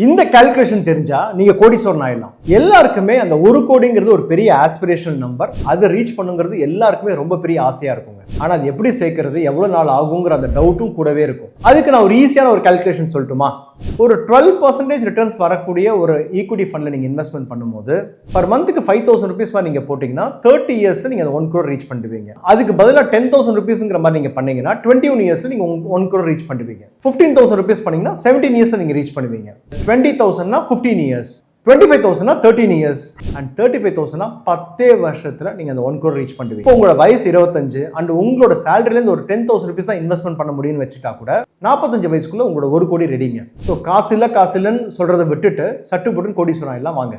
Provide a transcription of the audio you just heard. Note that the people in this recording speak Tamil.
இந்த கால்குலேஷன் தெரிஞ்சா நீங்க கோடீஸ்வரன் ஆயிடலாம். எல்லாருக்குமே அந்த 1 கோடிங்கிறது ஒரு பெரிய ஆஸ்பிரேஷனல் நம்பர். அதை ரீச் பண்ணுங்கிறது எல்லாருக்குமே ரொம்ப பெரிய ஆசையா இருக்குங்க. ஆனா அது எப்படி சேர்க்கறது, எவ்வளவு நாள் ஆகுங்கிற அந்த டவுட்டும் கூடவே இருக்கும். அதுக்கு நான் ஒரு ஈஸியான ஒரு கால்குலேஷன் சொல்லட்டுமா? ஒரு 12% ரிட்டர்ன்ஸ் வரக்கூடிய ஒரு ஈக்விட்டி ஃபண்ட்ல நீங்க இன்வெஸ்ட்மெண்ட் பண்ணும்போது பர் மந்த்துக்கு 5000 rupees மாதிரி நீங்க போட்டீங்கன்னா 30 இயர்ஸ்ல நீங்க 1 crore ரீச் பண்ணுவீங்க. அதுக்கு பதிலா 10,000 rupeesங்கிற மாதிரி நீங்க பண்ணீங்கன்னா 21 இயர்ஸ்ல நீங்க 1 crore ரீச் பண்ணுவீங்க. 15,000 rupees பண்ணீங்கன்னா 17 இயர்ஸ்ல நீங்க ரீச் பண்ணுவீங்க. 20,000 15 இயர்ஸ், 25,000 13 இயர்ஸ் அண்ட் 35,000 10 வருஷத்துல நீங்க அந்த 1 crore ரீச் பண்ணுவீங்க. இப்போ உங்களோட வயசு 25 அண்ட் உங்களோட சேலரில இருந்து ஒரு 10,000 rupees தான் இன்வெஸ்ட்மெண்ட் பண்ண முடியும்னு வச்சுட்டா கூட 45 வயசுக்குள்ள உங்களோட 1 கோடி ரெடிங்க. ஸோ காசு இல்லைன்னு சொல்றதை விட்டுட்டு சட்டு போட்டு கோடீஸ்வரன் எல்லாம் வாங்க.